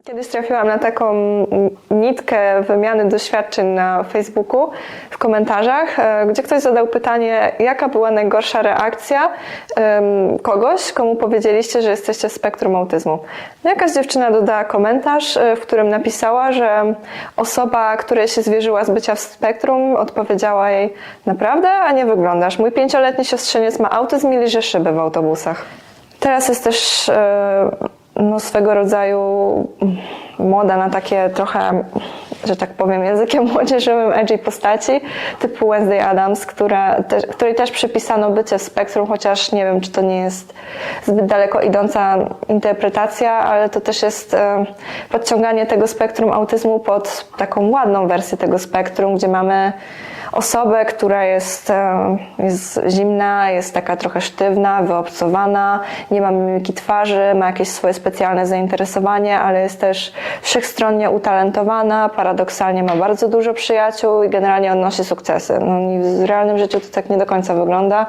Kiedyś trafiłam na taką nitkę wymiany doświadczeń na Facebooku w komentarzach, gdzie ktoś zadał pytanie, jaka była najgorsza reakcja kogoś, komu powiedzieliście, że jesteście w spektrum autyzmu. No, jakaś dziewczyna dodała komentarz, w którym napisała, że osoba, której się zwierzyła z bycia w spektrum, odpowiedziała jej: naprawdę, a nie wyglądasz. Mój 5-letni siostrzeniec ma autyzm i liże szyby w autobusach. Teraz jest też swego rodzaju moda na takie trochę, że tak powiem, językiem młodzieżowym edgy postaci typu Wednesday Addams, której też przypisano bycie w spektrum, chociaż nie wiem, czy to nie jest zbyt daleko idąca interpretacja, ale to też jest podciąganie tego spektrum autyzmu pod taką ładną wersję tego spektrum, gdzie mamy osobę, która jest zimna, jest taka trochę sztywna, wyobcowana, nie ma mimiki twarzy, ma jakieś swoje specjalne zainteresowanie, ale jest też wszechstronnie utalentowana, paradoksalnie ma bardzo dużo przyjaciół i generalnie odnosi sukcesy. No i w realnym życiu to tak nie do końca wygląda.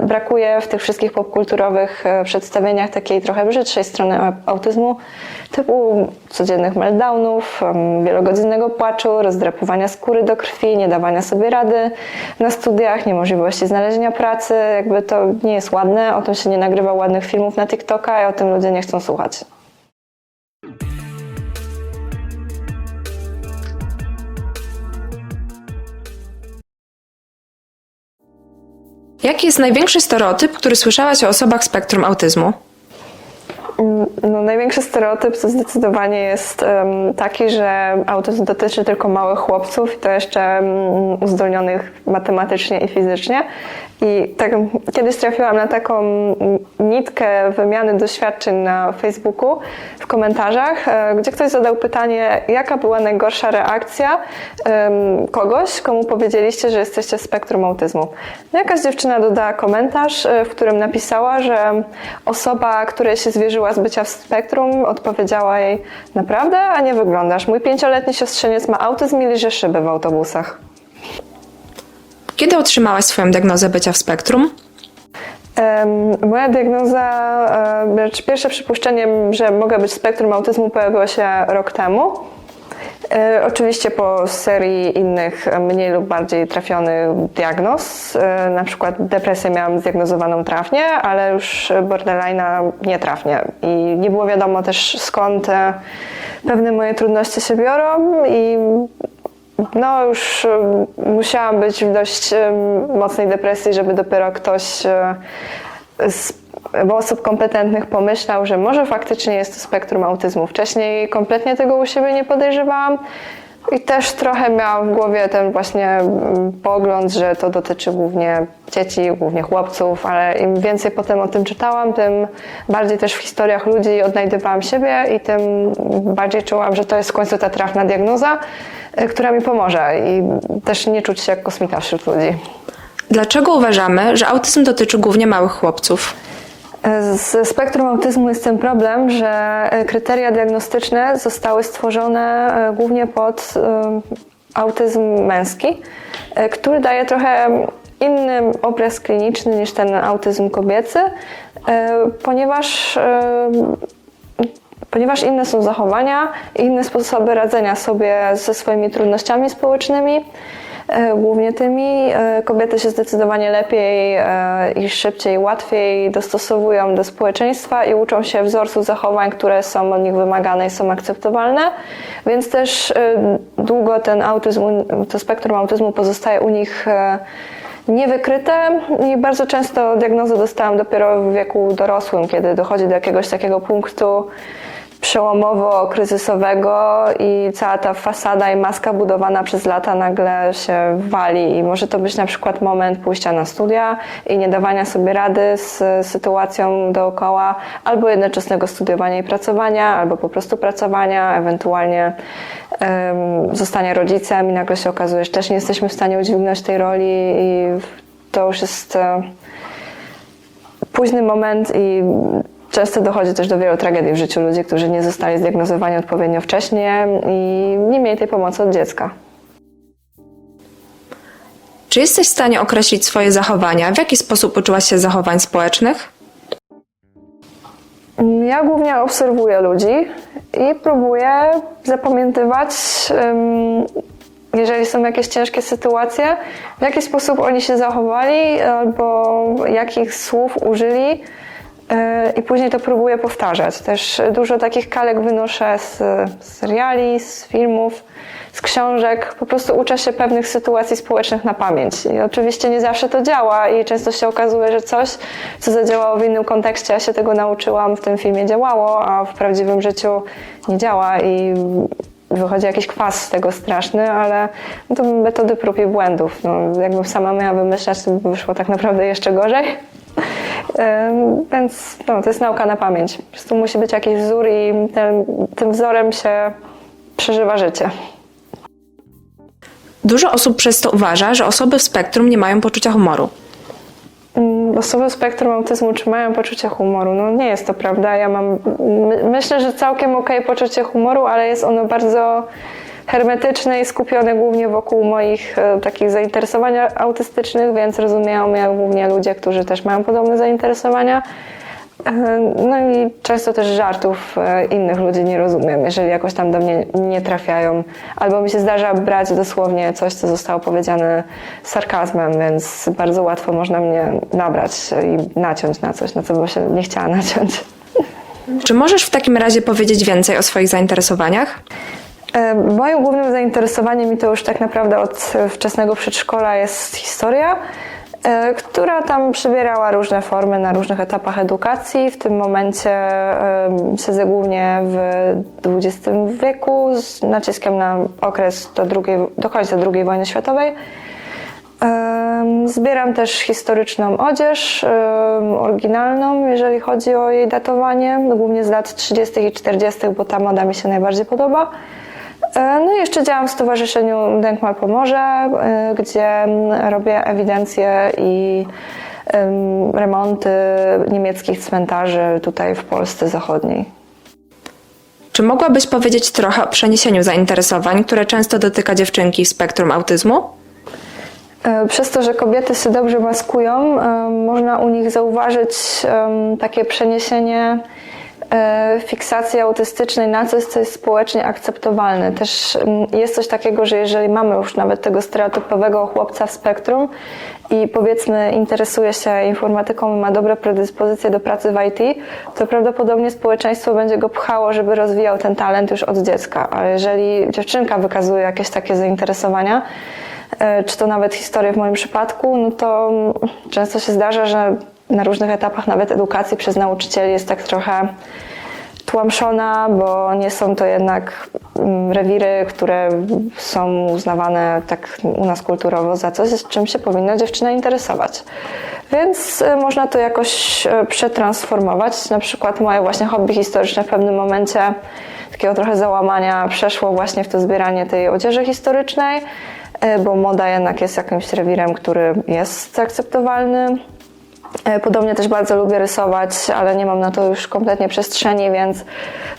Brakuje w tych wszystkich popkulturowych przedstawieniach takiej trochę brzydszej strony autyzmu, typu codziennych meltdownów, wielogodzinnego płaczu, rozdrapywania skóry do krwi, nie dawania sobie rady na studiach, niemożliwości znalezienia pracy. Jakby to nie jest ładne, o tym się nie nagrywa ładnych filmów na TikToka i o tym ludzie nie chcą słuchać. Jaki jest największy stereotyp, który słyszałaś o osobach z spektrum autyzmu? No, największy stereotyp to zdecydowanie jest taki, że autyzm dotyczy tylko małych chłopców i to jeszcze uzdolnionych matematycznie i fizycznie. I tak, kiedyś trafiłam na taką nitkę wymiany doświadczeń na Facebooku w komentarzach, gdzie ktoś zadał pytanie, jaka była najgorsza reakcja kogoś, komu powiedzieliście, że jesteście w spektrum autyzmu. No, jakaś dziewczyna dodała komentarz, w którym napisała, że osoba, której się zwierzyła z bycia w spektrum, odpowiedziała jej: naprawdę, a nie wyglądasz. Mój 5-letni siostrzeniec ma autyzm i liże szyby w autobusach. Kiedy otrzymałaś swoją diagnozę bycia w spektrum? Moja diagnoza, pierwsze przypuszczenie, że mogę być w spektrum autyzmu, pojawiło się rok temu. Oczywiście po serii innych, mniej lub bardziej trafionych diagnoz. Na przykład depresję miałam zdiagnozowaną trafnie, ale już borderline'a nietrafnie. I nie było wiadomo też, skąd pewne moje trudności się biorą i no już musiałam być w dość mocnej depresji, żeby dopiero ktoś z osób kompetentnych pomyślał, że może faktycznie jest to spektrum autyzmu. Wcześniej kompletnie tego u siebie nie podejrzewałam i też trochę miałam w głowie ten właśnie pogląd, że to dotyczy głównie dzieci, głównie chłopców, ale im więcej potem o tym czytałam, tym bardziej też w historiach ludzi odnajdywałam siebie i tym bardziej czułam, że to jest w końcu ta trafna diagnoza, która mi pomoże i też nie czuć się jak kosmita wśród ludzi. Dlaczego uważamy, że autyzm dotyczy głównie małych chłopców? Z spektrum autyzmu jest ten problem, że kryteria diagnostyczne zostały stworzone głównie pod autyzm męski, który daje trochę inny obraz kliniczny niż ten autyzm kobiecy, ponieważ inne są zachowania i inne sposoby radzenia sobie ze swoimi trudnościami społecznymi. Głównie tymi kobiety się zdecydowanie lepiej i szybciej, łatwiej dostosowują do społeczeństwa i uczą się wzorców zachowań, które są od nich wymagane i są akceptowalne, więc też długo to spektrum autyzmu pozostaje u nich niewykryte i bardzo często diagnozę dostałam dopiero w wieku dorosłym, kiedy dochodzi do jakiegoś takiego punktu przełomowo-kryzysowego i cała ta fasada i maska budowana przez lata nagle się wali i może to być na przykład moment pójścia na studia i nie dawania sobie rady z sytuacją dookoła, albo jednoczesnego studiowania i pracowania, albo po prostu pracowania, ewentualnie zostania rodzicem i nagle się okazuje, że też nie jesteśmy w stanie udźwignąć tej roli i to już jest późny moment i często dochodzi też do wielu tragedii w życiu ludzi, którzy nie zostali zdiagnozowani odpowiednio wcześnie i nie mieli tej pomocy od dziecka. Czy jesteś w stanie określić swoje zachowania? W jaki sposób uczyłaś się zachowań społecznych? Ja głównie obserwuję ludzi i próbuję zapamiętywać, jeżeli są jakieś ciężkie sytuacje, w jaki sposób oni się zachowali albo jakich słów użyli i później to próbuję powtarzać. Też dużo takich kalek wynoszę z seriali, z filmów, z książek. Po prostu uczę się pewnych sytuacji społecznych na pamięć. I oczywiście nie zawsze to działa i często się okazuje, że coś, co zadziałało w innym kontekście, ja się tego nauczyłam, w tym filmie działało, a w prawdziwym życiu nie działa i wychodzi jakiś kwas z tego straszny, ale to metody prób i błędów. No, jakbym sama miała wymyślać, to by wyszło tak naprawdę jeszcze gorzej. Więc no, to jest nauka na pamięć. Po prostu musi być jakiś wzór i tym wzorem się przeżywa życie. Dużo osób przez to uważa, że osoby w spektrum nie mają poczucia humoru. Osoby w spektrum autyzmu czy mają poczucie humoru? No nie jest to prawda. Ja mam, myślę, że całkiem okej poczucie humoru, ale jest ono bardzo hermetyczne i skupione głównie wokół moich takich zainteresowań autystycznych, więc rozumieją mnie głównie ludzie, którzy też mają podobne zainteresowania. No i często też żartów innych ludzi nie rozumiem, jeżeli jakoś tam do mnie nie trafiają. Albo mi się zdarza brać dosłownie coś, co zostało powiedziane sarkazmem, więc bardzo łatwo można mnie nabrać i naciąć na coś, na co bym się nie chciała naciąć. Czy możesz w takim razie powiedzieć więcej o swoich zainteresowaniach? Moim głównym zainteresowaniem, i to już tak naprawdę od wczesnego przedszkola, jest historia, która tam przybierała różne formy na różnych etapach edukacji. W tym momencie siedzę głównie w XX wieku z naciskiem na okres do końca II wojny światowej. Zbieram też historyczną odzież, oryginalną, jeżeli chodzi o jej datowanie, głównie z lat 30. i 40., bo ta moda mi się najbardziej podoba. No i jeszcze działam w Stowarzyszeniu Denkmal Pomorze, gdzie robię ewidencję i remonty niemieckich cmentarzy tutaj w Polsce Zachodniej. Czy mogłabyś powiedzieć trochę o przeniesieniu zainteresowań, które często dotyka dziewczynki w spektrum autyzmu? Przez to, że kobiety się dobrze maskują, można u nich zauważyć takie przeniesienie fiksacji autystycznej na coś, co jest społecznie akceptowalne. Też jest coś takiego, że jeżeli mamy już nawet tego stereotypowego chłopca w spektrum i powiedzmy interesuje się informatyką i ma dobre predyspozycje do pracy w IT, to prawdopodobnie społeczeństwo będzie go pchało, żeby rozwijał ten talent już od dziecka. A jeżeli dziewczynka wykazuje jakieś takie zainteresowania, czy to nawet historię w moim przypadku, no to często się zdarza, że na różnych etapach nawet edukacji przez nauczycieli jest tak trochę tłamszona, bo nie są to jednak rewiry, które są uznawane tak u nas kulturowo za coś, czym się powinna dziewczyna interesować. Więc można to jakoś przetransformować. Na przykład moje właśnie hobby historyczne w pewnym momencie takiego trochę załamania przeszło właśnie w to zbieranie tej odzieży historycznej, bo moda jednak jest jakimś rewirem, który jest akceptowalny. Podobnie też bardzo lubię rysować, ale nie mam na to już kompletnie przestrzeni, więc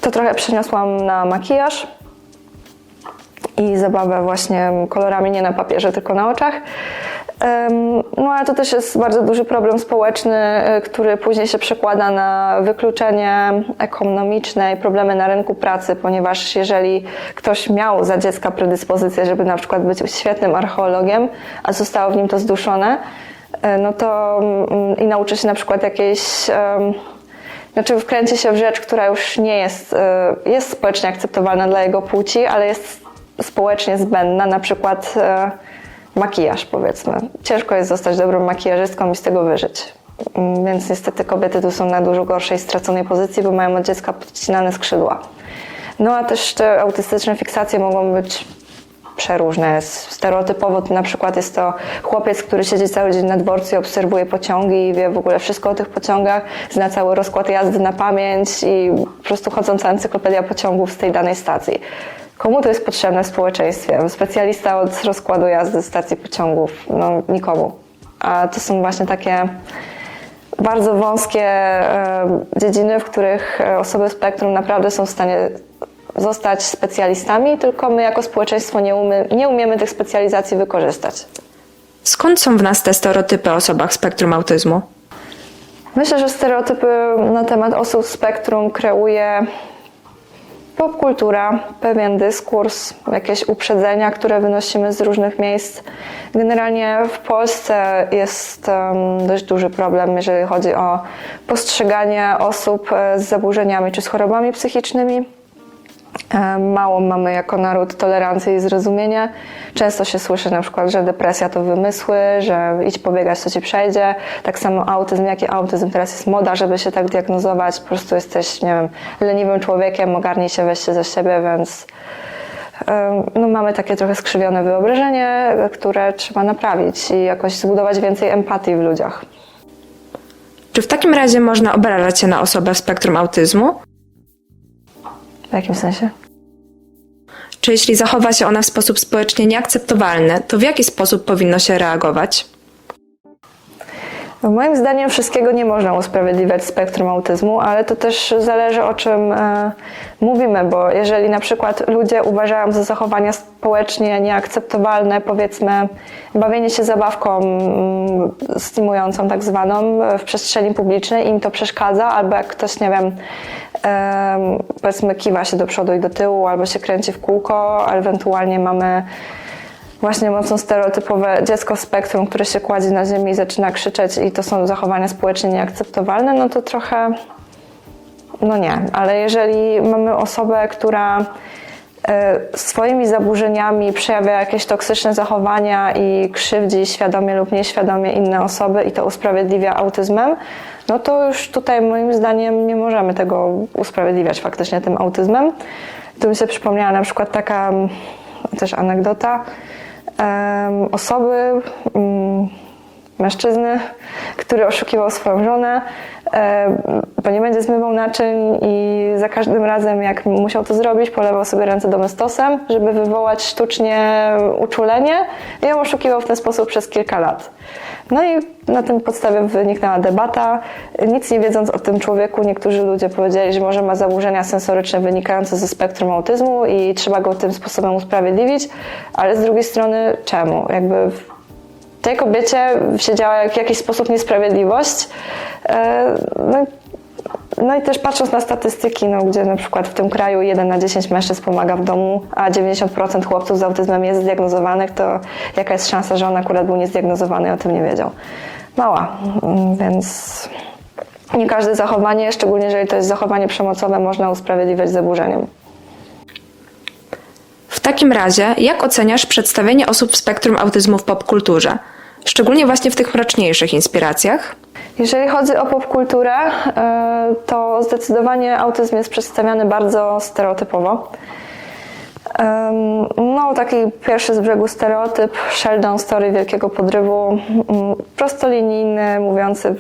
to trochę przeniosłam na makijaż i zabawę właśnie kolorami nie na papierze, tylko na oczach. No ale to też jest bardzo duży problem społeczny, który później się przekłada na wykluczenie ekonomiczne i problemy na rynku pracy, ponieważ jeżeli ktoś miał za dziecka predyspozycję, żeby na przykład być świetnym archeologiem, a zostało w nim to zduszone, no to i nauczy się na przykład znaczy wkręci się w rzecz, która już nie jest społecznie akceptowalna dla jego płci, ale jest społecznie zbędna, na przykład makijaż, powiedzmy. Ciężko jest zostać dobrą makijażystką i z tego wyżyć. Więc niestety kobiety tu są na dużo gorszej, straconej pozycji, bo mają od dziecka podcinane skrzydła. No a też te autystyczne fiksacje mogą być przeróżne. Stereotypowo to na przykład jest to chłopiec, który siedzi cały dzień na dworcu i obserwuje pociągi i wie w ogóle wszystko o tych pociągach, zna cały rozkład jazdy na pamięć i po prostu chodząca encyklopedia pociągów z tej danej stacji. Komu to jest potrzebne w społeczeństwie? Specjalista od rozkładu jazdy stacji pociągów? No nikomu. A to są właśnie takie bardzo wąskie dziedziny, w których osoby spektrum naprawdę są w stanie zostać specjalistami, tylko my jako społeczeństwo nie umiemy tych specjalizacji wykorzystać. Skąd są w nas te stereotypy o osobach w spektrum autyzmu? Myślę, że stereotypy na temat osób z spektrum kreuje popkultura, pewien dyskurs, jakieś uprzedzenia, które wynosimy z różnych miejsc. Generalnie w Polsce jest dość duży problem, jeżeli chodzi o postrzeganie osób z zaburzeniami czy z chorobami psychicznymi. Mało mamy jako naród tolerancji i zrozumienia. Często się słyszy na przykład, że depresja to wymysły, że idź pobiegać, to ci przejdzie. Tak samo autyzm, jaki autyzm, teraz jest moda, żeby się tak diagnozować. Po prostu jesteś, nie wiem, leniwym człowiekiem, ogarnij się, weź się za siebie, więc no, mamy takie trochę skrzywione wyobrażenie, które trzeba naprawić i jakoś zbudować więcej empatii w ludziach. Czy w takim razie można obrażać się na osobę w spektrum autyzmu? W jakim sensie? Czy jeśli zachowa się ona w sposób społecznie nieakceptowalny, to w jaki sposób powinno się reagować? Moim zdaniem wszystkiego nie można usprawiedliwiać spektrum autyzmu, ale to też zależy, o czym mówimy, bo jeżeli na przykład ludzie uważają za zachowania społecznie nieakceptowalne, powiedzmy bawienie się zabawką stymulującą tak zwaną w przestrzeni publicznej, im to przeszkadza, albo jak ktoś, nie wiem, powiedzmy kiwa się do przodu i do tyłu, albo się kręci w kółko, a ewentualnie mamy właśnie mocno stereotypowe dziecko spektrum, które się kładzie na ziemi i zaczyna krzyczeć i to są zachowania społecznie nieakceptowalne, no to trochę, no nie. Ale jeżeli mamy osobę, która swoimi zaburzeniami przejawia jakieś toksyczne zachowania i krzywdzi świadomie lub nieświadomie inne osoby i to usprawiedliwia autyzmem, no to już tutaj moim zdaniem nie możemy tego usprawiedliwiać faktycznie tym autyzmem. Tu mi się przypomniała na przykład taka też anegdota osoby, mężczyzny, który oszukiwał swoją żonę, bo nie będzie zmywał naczyń i za każdym razem jak musiał to zrobić, polewał sobie ręce domestosem, żeby wywołać sztucznie uczulenie i ją oszukiwał w ten sposób przez kilka lat. No i na tym podstawie wyniknęła debata. Nic nie wiedząc o tym człowieku, niektórzy ludzie powiedzieli, że może ma zaburzenia sensoryczne wynikające ze spektrum autyzmu i trzeba go tym sposobem usprawiedliwić, ale z drugiej strony czemu? Jakby w tej kobiecie siedziała w jakiś sposób niesprawiedliwość. No i też patrząc na statystyki, no, gdzie na przykład w tym kraju 1 na 10 mężczyzn pomaga w domu, a 90% chłopców z autyzmem jest zdiagnozowanych, to jaka jest szansa, że on akurat był niezdiagnozowany i o tym nie wiedział? Mała, więc nie każde zachowanie, szczególnie jeżeli to jest zachowanie przemocowe, można usprawiedliwiać zaburzeniem. W takim razie, jak oceniasz przedstawienie osób w spektrum autyzmu w popkulturze? Szczególnie właśnie w tych mroczniejszych inspiracjach? Jeżeli chodzi o popkulturę, to zdecydowanie autyzm jest przedstawiany bardzo stereotypowo. No, taki pierwszy z brzegu stereotyp, Sheldon z Teorii Wielkiego Podrywu, prostolinijny, mówiący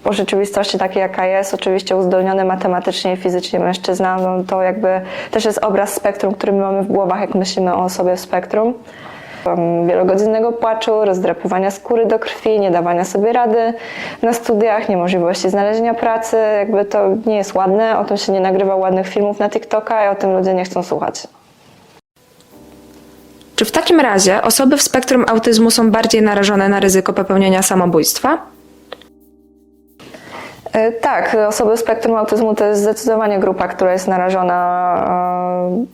o rzeczywistości takiej, jaka jest, oczywiście uzdolniony matematycznie i fizycznie mężczyzna, no to jakby też jest obraz spektrum, który my mamy w głowach, jak myślimy o osobie w spektrum. Wielogodzinnego płaczu, rozdrapywania skóry do krwi, nie dawania sobie rady na studiach, niemożliwości znalezienia pracy, jakby to nie jest ładne, o tym się nie nagrywa ładnych filmów na TikToka i o tym ludzie nie chcą słuchać. Czy w takim razie osoby w spektrum autyzmu są bardziej narażone na ryzyko popełnienia samobójstwa? Tak, osoby w spektrum autyzmu to jest zdecydowanie grupa, która jest narażona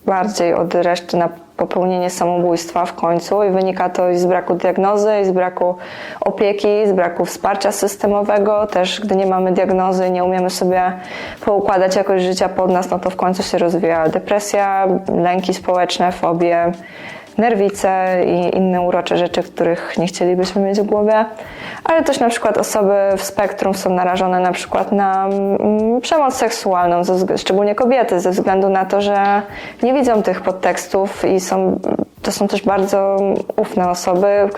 bardziej od reszty na popełnienie samobójstwa w końcu i wynika to i z braku diagnozy, i z braku opieki, z braku wsparcia systemowego. Też gdy nie mamy diagnozy i nie umiemy sobie poukładać jakoś życia pod nas, no to w końcu się rozwija depresja, lęki społeczne, fobie, nerwice i inne urocze rzeczy, których nie chcielibyśmy mieć w głowie. Ale też na przykład osoby w spektrum są narażone na przykład na przemoc seksualną, szczególnie kobiety, ze względu na to, że nie widzą tych podtekstów i to są też bardzo ufne osoby,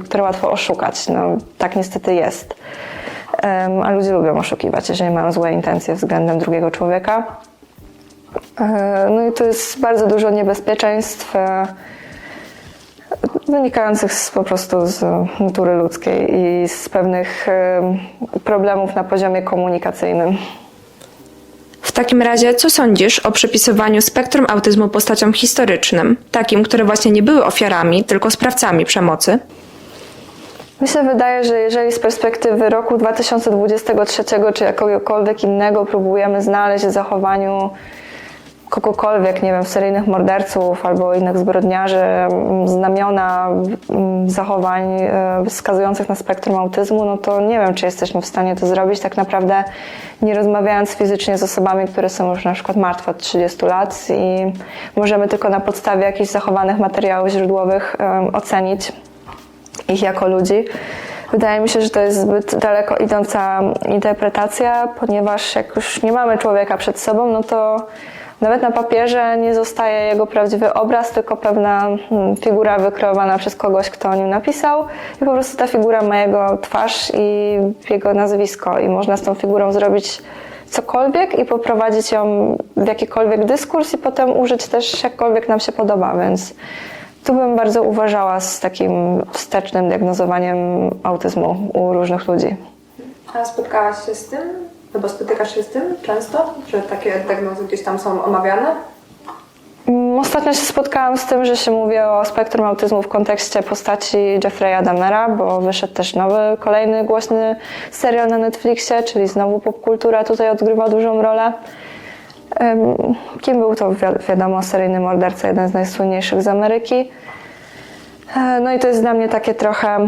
które łatwo oszukać. No, tak niestety jest. A ludzie lubią oszukiwać, jeżeli mają złe intencje względem drugiego człowieka. No i to jest bardzo dużo niebezpieczeństw wynikających po prostu z natury ludzkiej i z pewnych problemów na poziomie komunikacyjnym. W takim razie, co sądzisz o przypisywaniu spektrum autyzmu postaciom historycznym, takim, które właśnie nie były ofiarami, tylko sprawcami przemocy? Mi się wydaje, że jeżeli z perspektywy roku 2023 czy jakiegokolwiek innego próbujemy znaleźć w zachowaniu kogokolwiek, nie wiem, seryjnych morderców albo innych zbrodniarzy, znamiona zachowań wskazujących na spektrum autyzmu, no to nie wiem, czy jesteśmy w stanie to zrobić tak naprawdę nie rozmawiając fizycznie z osobami, które są już na przykład martwe od 30 lat i możemy tylko na podstawie jakichś zachowanych materiałów źródłowych ocenić ich jako ludzi. Wydaje mi się, że to jest zbyt daleko idąca interpretacja, ponieważ jak już nie mamy człowieka przed sobą, no to nawet na papierze nie zostaje jego prawdziwy obraz, tylko pewna figura wykreowana przez kogoś, kto o nim napisał i po prostu ta figura ma jego twarz i jego nazwisko i można z tą figurą zrobić cokolwiek i poprowadzić ją w jakikolwiek dyskurs i potem użyć też jakkolwiek nam się podoba, więc tu bym bardzo uważała z takim wstecznym diagnozowaniem autyzmu u różnych ludzi. A spotkałaś się z tym? Albo spotykasz się z tym często? Że takie diagnozy gdzieś tam są omawiane? Ostatnio się spotkałam z tym, że się mówi o spektrum autyzmu w kontekście postaci Jeffrey'a Dahmera, bo wyszedł też nowy, kolejny głośny serial na Netflixie, czyli znowu popkultura tutaj odgrywa dużą rolę. Kim był to, wiadomo, seryjny morderca, jeden z najsłynniejszych z Ameryki. No i to jest dla mnie takie trochę...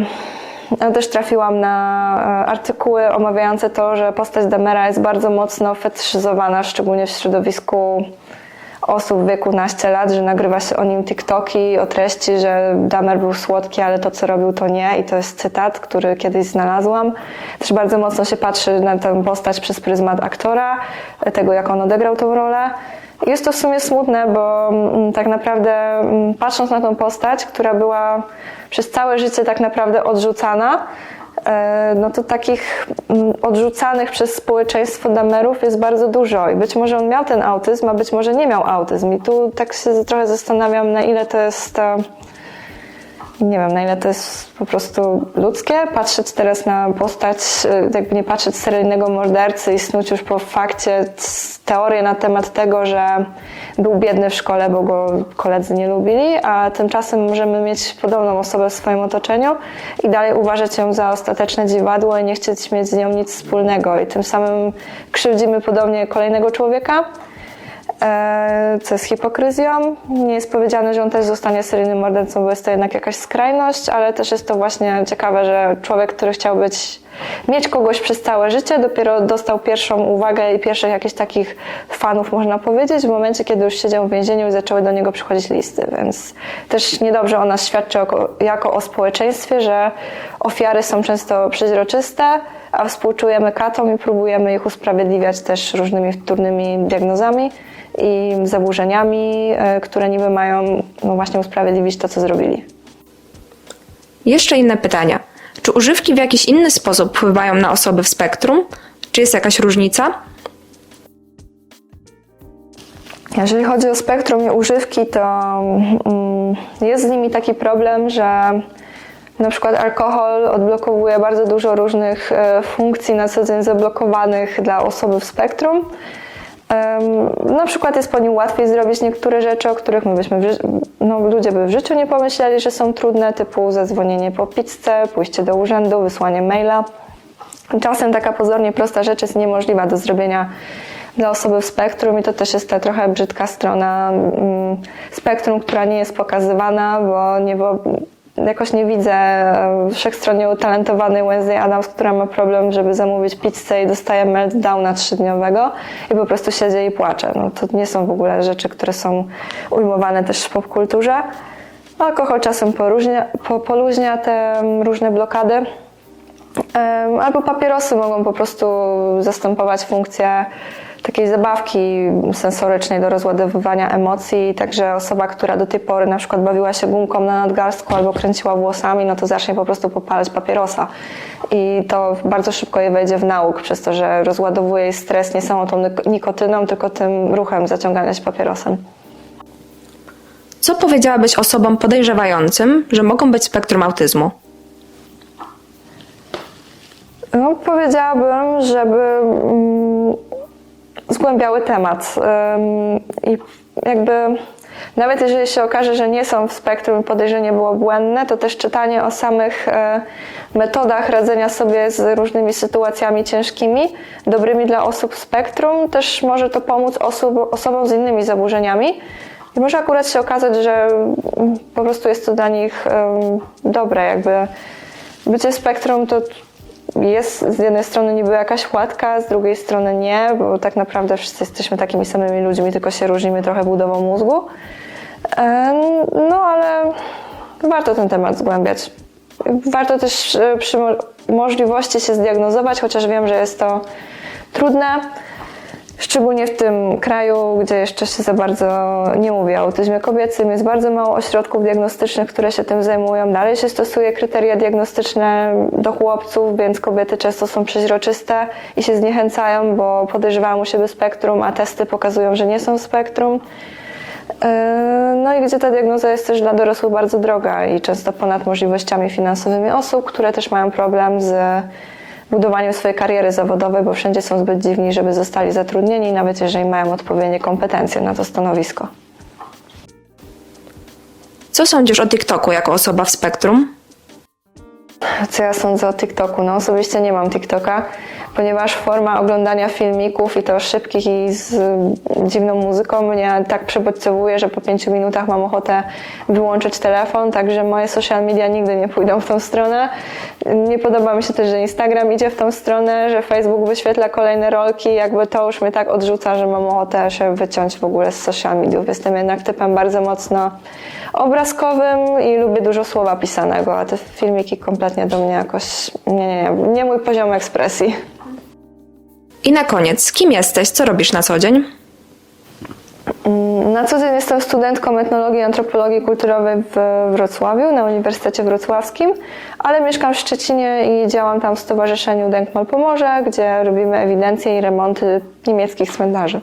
Ja też trafiłam na artykuły omawiające to, że postać Dahmera jest bardzo mocno fetyszyzowana, szczególnie w środowisku osób w wieku 15 lat, że nagrywa się o nim TikToki o treści, że Dahmer był słodki, ale to, co robił, to nie. I to jest cytat, który kiedyś znalazłam. Też bardzo mocno się patrzy na tę postać przez pryzmat aktora, tego, jak on odegrał tą rolę. Jest to w sumie smutne, bo tak naprawdę patrząc na tą postać, która była przez całe życie tak naprawdę odrzucana, no to takich odrzucanych przez społeczeństwo Dahmerów jest bardzo dużo i być może on miał ten autyzm, a być może nie miał autyzm i tu tak się trochę zastanawiam, na ile to jest, nie wiem, na ile to jest po prostu ludzkie, patrzeć teraz na postać, jakby nie patrzeć seryjnego mordercy i snuć już po fakcie teorię na temat tego, że był biedny w szkole, bo go koledzy nie lubili, a tymczasem możemy mieć podobną osobę w swoim otoczeniu i dalej uważać ją za ostateczne dziwadło i nie chcieć mieć z nią nic wspólnego i tym samym krzywdzimy podobnie kolejnego człowieka, co jest hipokryzją. Nie jest powiedziane, że on też zostanie seryjnym mordercą, bo jest to jednak jakaś skrajność, ale też jest to właśnie ciekawe, że człowiek, który chciał mieć kogoś przez całe życie, dopiero dostał pierwszą uwagę i pierwszych jakichś takich fanów, można powiedzieć, w momencie, kiedy już siedział w więzieniu i zaczęły do niego przychodzić listy, więc też niedobrze o nas świadczy jako o społeczeństwie, że ofiary są często przeźroczyste, a współczujemy katom i próbujemy ich usprawiedliwiać też różnymi wtórnymi diagnozami i zaburzeniami, które niby mają no właśnie usprawiedliwić to, co zrobili. Jeszcze inne pytania. Czy używki w jakiś inny sposób wpływają na osoby w spektrum? Czy jest jakaś różnica? Jeżeli chodzi o spektrum i używki, to jest z nimi taki problem, że na przykład alkohol odblokowuje bardzo dużo różnych funkcji na co dzień zablokowanych dla osoby w spektrum. Na przykład jest po nim łatwiej zrobić niektóre rzeczy, o których ludzie by w życiu nie pomyśleli, że są trudne, typu zadzwonienie po pizzę, pójście do urzędu, wysłanie maila. Czasem taka pozornie prosta rzecz jest niemożliwa do zrobienia dla osoby w spektrum i to też jest ta trochę brzydka strona spektrum, która nie jest pokazywana, bo jakoś nie widzę wszechstronnie utalentowanej Wednesday Addams, która ma problem, żeby zamówić pizzę i dostaje meltdowna 3-dniowego i po prostu siedzi i płacze. No to nie są w ogóle rzeczy, które są ujmowane też w popkulturze. Alkohol czasem poluźnia te różne blokady. Albo papierosy mogą po prostu zastępować funkcję takiej zabawki sensorycznej do rozładowywania emocji, także osoba, która do tej pory na przykład bawiła się gumką na nadgarstku albo kręciła włosami, no to zacznie po prostu popalać papierosa i to bardzo szybko jej wejdzie w nauk, przez to, że rozładowuje jej stres nie samą tą nikotyną, tylko tym ruchem zaciągania się papierosem. Co powiedziałabyś osobom podejrzewającym, że mogą być w spektrum autyzmu? No, powiedziałabym, żeby zgłębiały temat i jakby nawet jeżeli się okaże, że nie są w spektrum i podejrzenie było błędne, to też czytanie o samych metodach radzenia sobie z różnymi sytuacjami ciężkimi, dobrymi dla osób w spektrum, też może to pomóc osobom z innymi zaburzeniami. I może akurat się okazać, że po prostu jest to dla nich dobre. Jakby bycie spektrum to jest z jednej strony niby jakaś łatka, z drugiej strony nie, bo tak naprawdę wszyscy jesteśmy takimi samymi ludźmi, tylko się różnimy trochę budową mózgu. No ale warto ten temat zgłębiać. Warto też przy możliwości się zdiagnozować, chociaż wiem, że jest to trudne. Szczególnie w tym kraju, gdzie jeszcze się za bardzo nie mówi o autyzmie kobiecym. Jest bardzo mało ośrodków diagnostycznych, które się tym zajmują. Dalej się stosuje kryteria diagnostyczne do chłopców, więc kobiety często są przeźroczyste i się zniechęcają, bo podejrzewają u siebie spektrum, a testy pokazują, że nie są w spektrum. No i gdzie ta diagnoza jest też dla dorosłych bardzo droga i często ponad możliwościami finansowymi osób, które też mają problem z budowaniem swojej kariery zawodowej, bo wszędzie są zbyt dziwni, żeby zostali zatrudnieni, nawet jeżeli mają odpowiednie kompetencje na to stanowisko. Co sądzisz o TikToku jako osoba w spektrum? Co ja sądzę o TikToku? No osobiście nie mam TikToka, ponieważ forma oglądania filmików i to szybkich i z dziwną muzyką mnie tak przebodźcowuje, że po 5 minutach mam ochotę wyłączyć telefon, także moje social media nigdy nie pójdą w tą stronę. Nie podoba mi się też, że Instagram idzie w tą stronę, że Facebook wyświetla kolejne rolki, jakby to już mnie tak odrzuca, że mam ochotę się wyciąć w ogóle z social mediów. Jestem jednak typem bardzo mocno obrazkowym i lubię dużo słowa pisanego, a te filmiki kompletnie do mnie jakoś nie mój poziom ekspresji. I na koniec, kim jesteś? Co robisz na co dzień? Na co dzień jestem studentką etnologii i antropologii kulturowej w Wrocławiu, na Uniwersytecie Wrocławskim, ale mieszkam w Szczecinie i działam tam w Stowarzyszeniu Denkmal Pomorze, gdzie robimy ewidencję i remonty niemieckich cmentarzy.